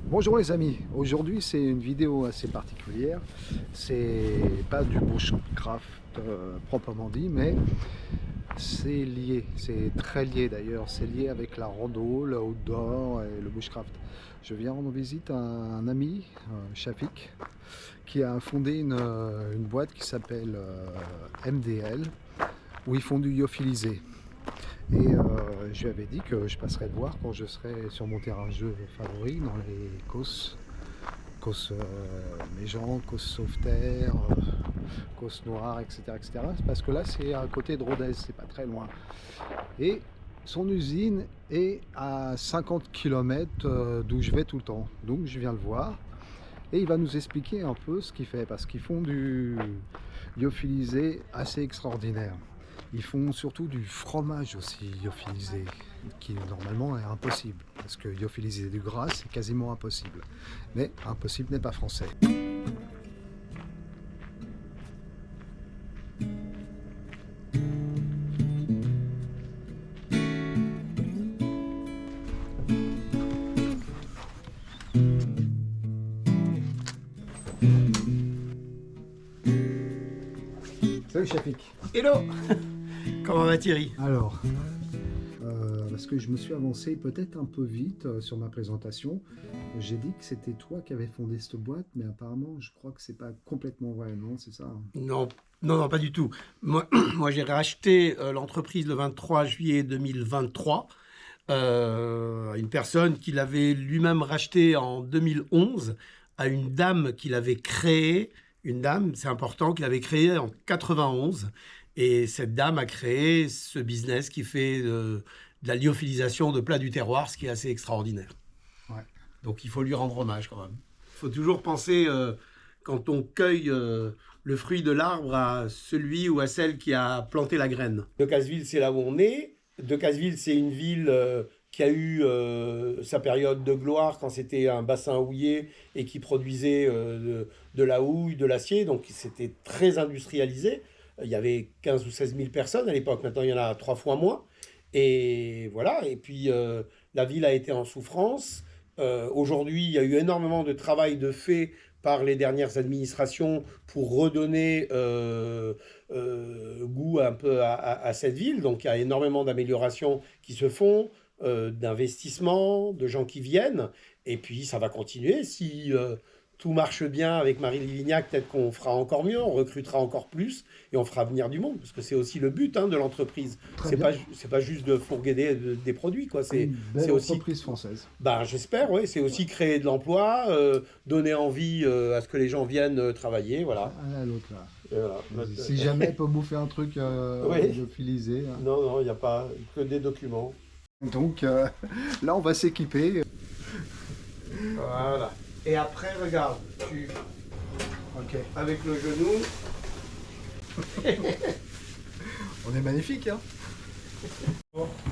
Bonjour les amis, aujourd'hui c'est une vidéo assez particulière, c'est pas du bushcraft proprement dit, mais c'est lié, c'est très lié d'ailleurs, c'est lié avec la rando, le outdoor et le bushcraft. Je viens rendre visite à un ami, Shafik, qui a fondé une boîte qui s'appelle MDL, où ils font du lyophilisé. Et je lui avais dit que je passerais le voir quand je serai sur mon terrain de jeu favori, dans les Causse Méjean, Causse Sauveterre, Causse Noire, etc., etc. Parce que là, c'est à côté de Rodez, c'est pas très loin. Et son usine est à 50 km d'où je vais tout le temps. Donc je viens le voir. Et il va nous expliquer un peu ce qu'il fait, parce qu'ils font du lyophilisé assez extraordinaire. Ils font surtout du fromage aussi lyophilisé, qui normalement est impossible, parce que lyophiliser du gras, c'est quasiment impossible. Mais impossible n'est pas français. Salut Chafik. Hello. Comment va Thierry? Alors, parce que je me suis avancé peut-être un peu vite sur ma présentation. J'ai dit que c'était toi qui avais fondé cette boîte, mais apparemment, je crois que c'est pas complètement vrai, non? C'est ça, hein? Non, non, non, pas du tout. Moi j'ai racheté l'entreprise le 23 juillet 2023 à une personne qui l'avait lui-même racheté en 2011 à une dame qui l'avait créée. Une dame, c'est important, qu'il avait créée en 91. Et cette dame a créé ce business qui fait de la lyophilisation de plats du terroir, ce qui est assez extraordinaire. Ouais. Donc il faut lui rendre hommage quand même. Il faut toujours penser, quand on cueille le fruit de l'arbre, à celui ou à celle qui a planté la graine. Decazeville, c'est là où on est. Decazeville, c'est une ville qui a eu sa période de gloire quand c'était un bassin houiller et qui produisait de la houille, de l'acier. Donc c'était très industrialisé. Il y avait 15 ou 16 000 personnes à l'époque. Maintenant, il y en a 3 fois moins. Et voilà. Et puis, la ville a été en souffrance. Aujourd'hui, il y a eu énormément de travail de fait par les dernières administrations pour redonner goût un peu à cette ville. Donc il y a énormément d'améliorations qui se font, d'investissements, de gens qui viennent. Et puis ça va continuer. Si tout marche bien avec Marie Livignac, peut-être qu'on fera encore mieux, on recrutera encore plus et on fera venir du monde. Parce que c'est aussi le but de l'entreprise. C'est pas juste de fourguer des produits, quoi. Une belle aussi, entreprise française. ben, j'espère, oui. C'est aussi créer de l'emploi, donner envie à ce que les gens viennent travailler. Voilà. Ah, l'autre là. Et voilà. Si jamais elle peut bouffer un truc Oui. lyophilisé, hein. Non, non, il n'y a pas que des documents. Donc là, on va s'équiper. Voilà. Et après, regarde, Ok. avec le genou. On est magnifique, hein.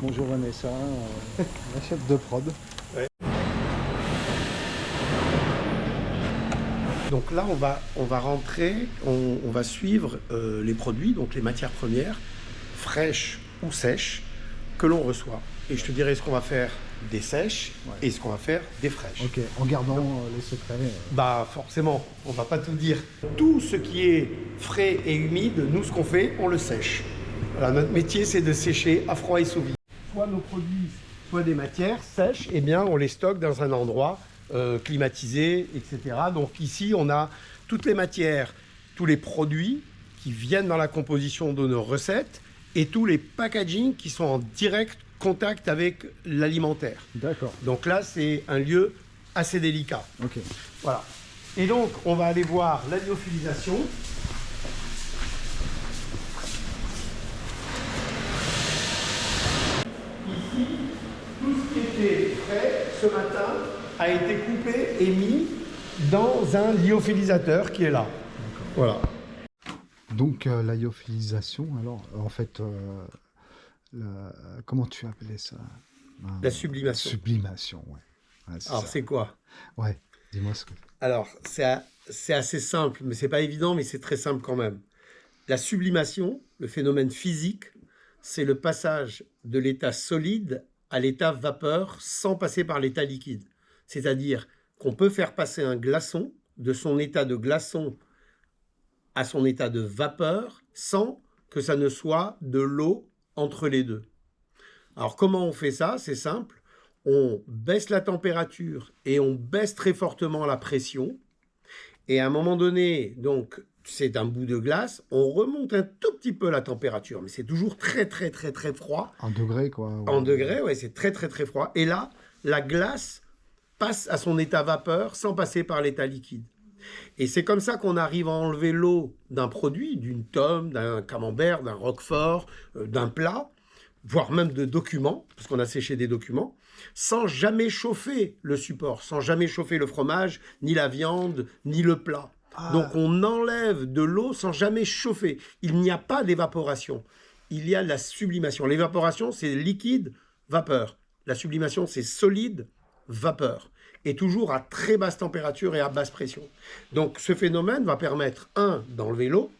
Bonjour Vanessa, la chef de prod. Donc là, on va rentrer, on va suivre les produits, donc les matières premières, fraîches ou sèches, que l'on reçoit. Et je te dirai ce qu'on va faire des sèches et ce qu'on va faire des fraîches. Ok, en gardant les secrets. Bah forcément, on va pas tout dire. Tout ce qui est frais et humide, nous ce qu'on fait, on le sèche. Voilà, notre métier c'est de sécher à froid et sous vide. Soit nos produits, soit des matières sèches, eh bien on les stocke dans un endroit climatisé, etc. Donc ici on a toutes les matières, tous les produits qui viennent dans la composition de nos recettes et tous les packaging qui sont en direct contact avec l'alimentaire. D'accord. Donc là c'est un lieu assez délicat. Ok. Voilà. Et donc, on va aller voir la lyophilisation. Ici, tout ce qui était frais ce matin a été coupé et mis dans un lyophilisateur qui est là. Voilà. Donc la lyophilisation, alors en fait, comment tu appelais ça? La sublimation. Sublimation, ouais. Ouais, Alors, ça. c'est quoi? Ouais, dis-moi ce que... Alors, c'est assez simple, mais c'est pas évident, mais c'est très simple quand même. La sublimation, le phénomène physique, c'est le passage de l'état solide à l'état vapeur sans passer par l'état liquide. C'est-à-dire qu'on peut faire passer un glaçon de son état de glaçon à son état de vapeur sans que ça ne soit de l'eau entre les deux. Alors comment on fait ça? C'est simple, on baisse la température et on baisse très fortement la pression. Et à un moment donné, donc c'est un bout de glace, on remonte un tout petit peu la température, mais c'est toujours très froid. En degrés, quoi. Ouais. En degrés, ouais, c'est très froid. Et là, la glace passe à son état vapeur sans passer par l'état liquide. Et c'est comme ça qu'on arrive à enlever l'eau d'un produit, d'une tome, d'un camembert, d'un roquefort, d'un plat, voire même de documents, parce qu'on a séché des documents, sans jamais chauffer le support, sans jamais chauffer le fromage, ni la viande, ni le plat. Donc on enlève de l'eau sans jamais chauffer. Il n'y a pas d'évaporation. Il y a la sublimation. L'évaporation, c'est liquide, vapeur. La sublimation, c'est solide, vapeur. Et toujours à très basse température et à basse pression. Donc ce phénomène va permettre, 1, d'enlever l'eau,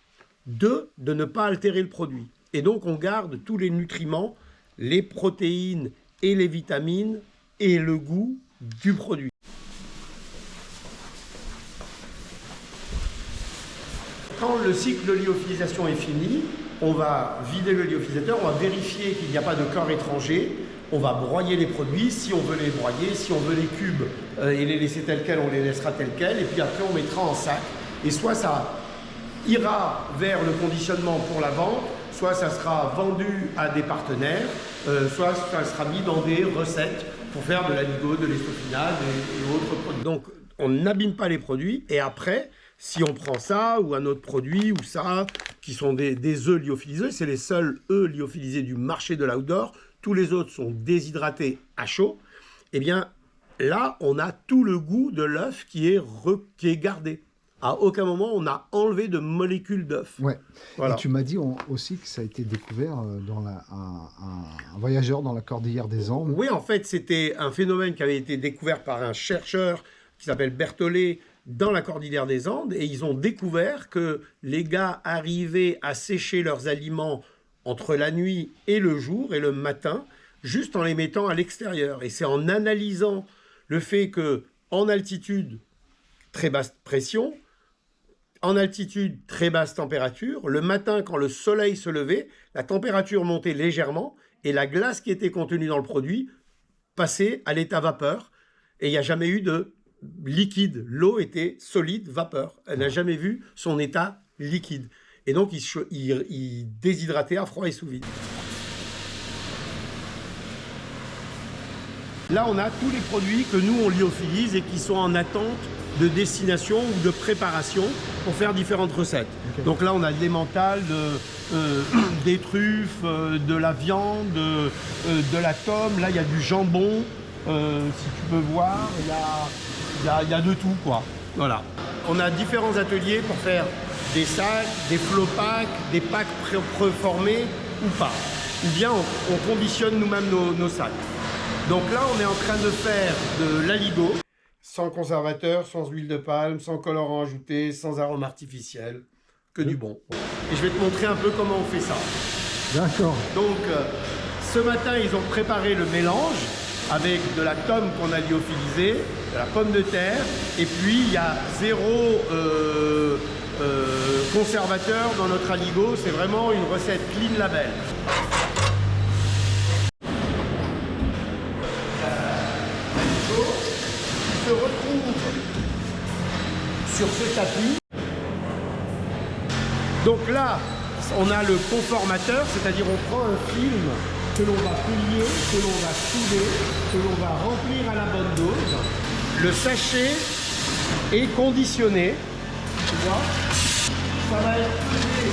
2, de ne pas altérer le produit. Et donc on garde tous les nutriments, les protéines et les vitamines et le goût du produit. Quand le cycle de lyophilisation est fini, on va vider le lyophilisateur, on va vérifier qu'il n'y a pas de corps étranger, on va broyer les produits, si on veut les broyer, si on veut les cubes et les laisser tels quels, on les laissera tels quels, et puis après on mettra en sac, et soit ça ira vers le conditionnement pour la vente, soit ça sera vendu à des partenaires, soit ça sera mis dans des recettes pour faire de l'aligot, de l'estofinade et autres produits. Donc on n'abîme pas les produits, et après, si on prend ça, ou un autre produit, ou ça, qui sont des œufs lyophilisés, c'est les seuls œufs lyophilisés du marché de l'outdoor, tous les autres sont déshydratés à chaud, eh bien là, on a tout le goût de l'œuf qui est gardé. À aucun moment, on a enlevé de molécules d'œuf. Ouais. Voilà. Et tu m'as dit aussi que ça a été découvert dans un voyageur dans la cordillère des Andes. Oui, en fait, c'était un phénomène qui avait été découvert par un chercheur qui s'appelle Berthollet dans la cordillère des Andes, et ils ont découvert que les gars arrivaient à sécher leurs aliments entre la nuit et le jour, et le matin, juste en les mettant à l'extérieur. Et c'est en analysant le fait que en altitude, très basse pression, en altitude, très basse température, le matin, quand le soleil se levait, la température montait légèrement, et la glace qui était contenue dans le produit passait à l'état vapeur, et il n'y a jamais eu de liquide. L'eau était solide, vapeur. Elle n'a jamais vu son état liquide. Et donc, il déshydratait à froid et sous vide. Là, on a tous les produits que nous, on lyophilise et qui sont en attente de destination ou de préparation pour faire différentes recettes. Okay. Donc là, on a de l'emmental, des truffes, de la viande, de la tome. Là, il y a du jambon. Si tu peux voir, il y a de tout, quoi. Voilà. On a différents ateliers pour faire des sacs, des flow packs, des packs préformés ou pas. Ou bien on conditionne nous-mêmes nos sacs. Donc là, on est en train de faire de l'aligot, sans conservateur, sans huile de palme, sans colorant ajouté, sans arôme artificiel, que du bon. Et je vais te montrer un peu comment on fait ça. D'accord. Donc, ce matin, ils ont préparé le mélange avec de la tome qu'on a lyophilisée, de la pomme de terre, et puis il y a 0 conservateur dans notre aligot. C'est vraiment une recette clean label. Se retrouve sur ce tapis. Donc là, on a le conformateur, c'est-à-dire on prend un film que l'on va plier, que l'on va souder, que l'on va remplir à la bonne dose. Le sachet est conditionné, tu vois. Ça va être plié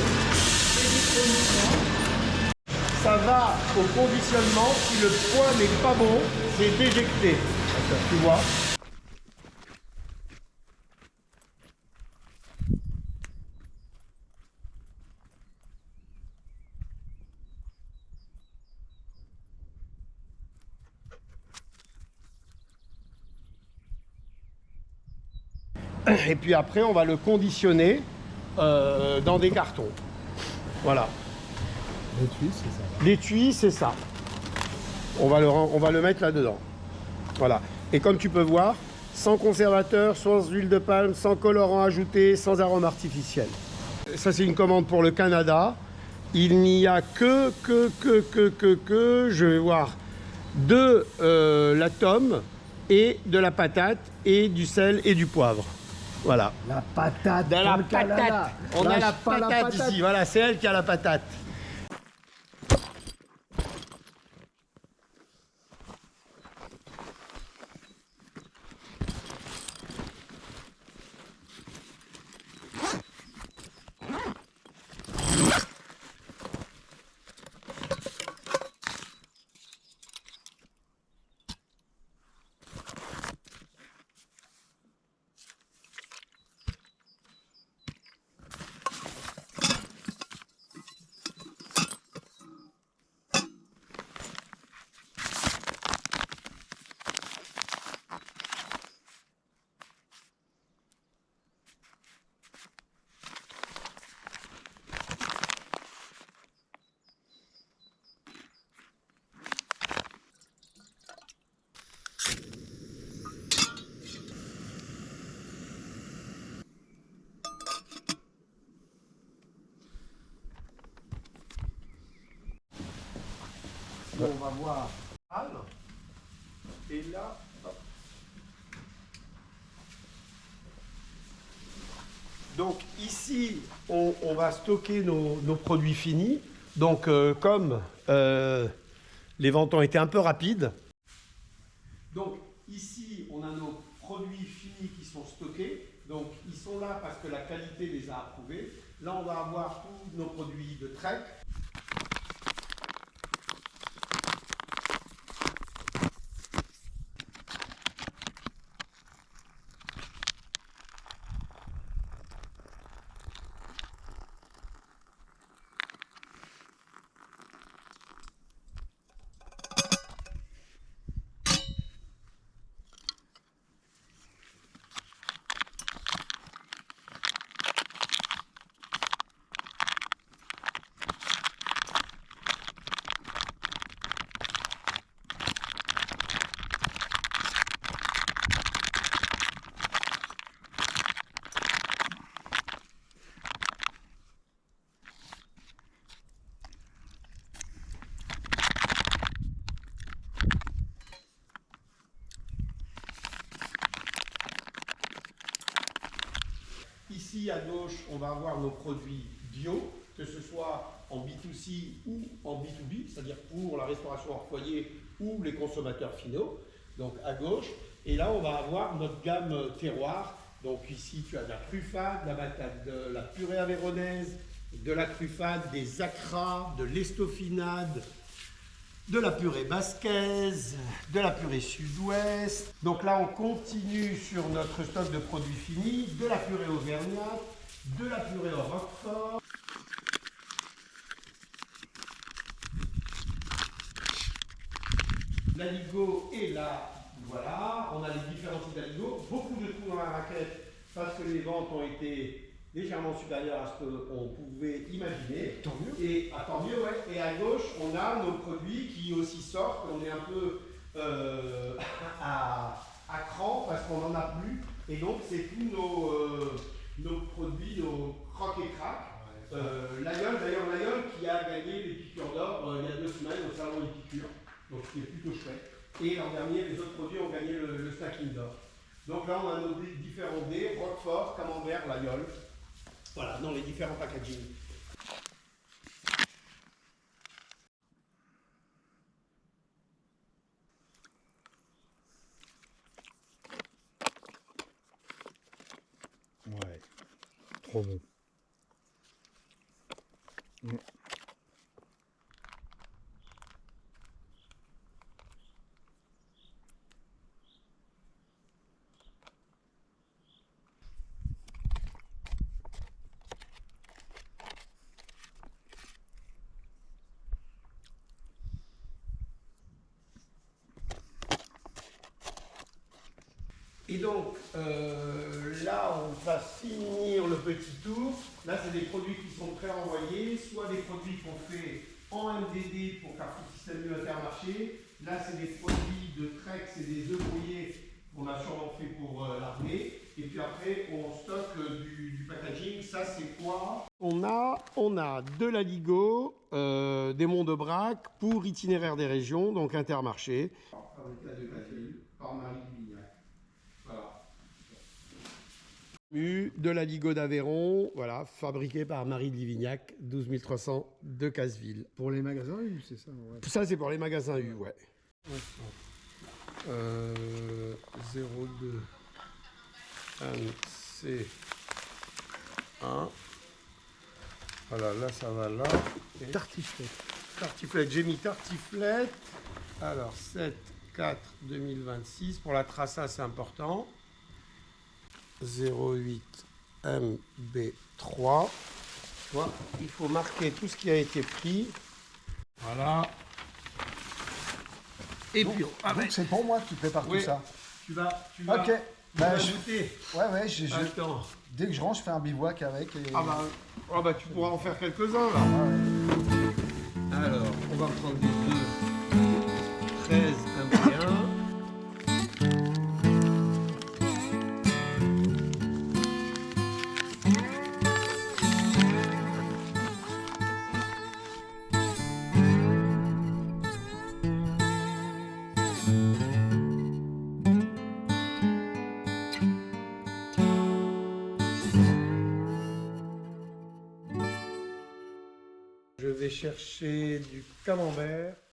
électroniquement. Ça va au conditionnement. Si le point n'est pas bon, c'est éjecté. Tu vois. Et puis après, on va le conditionner dans des cartons. Voilà. L'étui, c'est ça. L'étui, c'est ça. On va le mettre là-dedans. Voilà. Et comme tu peux voir, sans conservateur, sans huile de palme, sans colorant ajouté, sans arôme artificiel. Ça, c'est une commande pour le Canada. Il n'y a je vais voir, de la tome et de la patate et du sel et du poivre. Voilà. La patate. De la patate. On a la patate ici. Voilà, c'est elle qui a la patate. On va voir. Et là, hop. Donc ici, on va stocker nos produits finis. Donc comme les ventes ont été un peu rapides. Donc ici, on a nos produits finis qui sont stockés. Donc ils sont là parce que la qualité les a approuvés. Là, on va avoir tous nos produits de trek. Ici à gauche, on va avoir nos produits bio, que ce soit en B2C ou en B2B, c'est-à-dire pour la restauration hors foyer ou les consommateurs finaux, donc à gauche. Et là, on va avoir notre gamme terroir. Donc ici, tu as de la truffade, de la purée avéronaise, de la truffade, des acras, de l'estoffinade, de la purée basquaise, de la purée sud-ouest. Donc là, on continue sur notre stock de produits finis, de la purée auvergnate, de la purée au roquefort. L'aligot est là, voilà, on a les différents types d'aligot, beaucoup de trous dans la raquette parce que les ventes ont été légèrement supérieures à ce qu'on pouvait imaginer. Tant mieux. Et tant mieux, ouais. Et à gauche, on a nos produits qui aussi sortent, on est un peu à cran parce qu'on n'en a plus. Et donc, c'est tous nos produits, nos crocs et craques. L'aïeul, d'ailleurs, l'aïeul qui a gagné les piqûres d'or il y a 2 semaines au salon des piqûres. Donc ce qui est plutôt chouette. Et l'an dernier, les autres produits ont gagné le snacking d'or. Donc là, on a nos différents dés, roquefort, camembert, l'aïeul. Voilà, dans les différents packaging. Ouais, trop bon. Et donc, là, on va finir le petit tour. Là, c'est des produits qui sont pré-envoyés, soit des produits qu'on fait en MDD pour Carrefour Système U Intermarché. Là, c'est des produits de Trek, c'est des œufs brouillés On a sûrement fait pour l'armée. Et puis après, on stocke du packaging. Ça, c'est quoi? On a de l'Aligo, des Monts de Braque pour Itinéraire des régions, donc Intermarché. Fabriqué à Decazeville par Marie Livignac. Voilà. De l'Aligo d'Aveyron, voilà, fabriqué par Marie de Livignac, 12 300 de Casseville. Pour les magasins U, c'est ça, ouais. Ça, c'est pour les magasins U, ouais. 02 NC 1. Voilà, là, ça va là. Et Tartiflette. tartiflette, j'ai mis tartiflette. Alors, 7/4/2026. Pour la traça, c'est important. 08 MB3. Tu vois, il faut marquer tout ce qui a été pris. Voilà. Et puis, Donc c'est pour moi que tu prépares tout ça. Tu vas Ok. Bah, goûter. Ouais, Attends. dès que je range, je fais un bivouac avec. Et... Ah bah tu pourras en faire quelques-uns là. Ah ouais. Alors, on va prendre des œufs 13 MB1. Je vais chercher du camembert.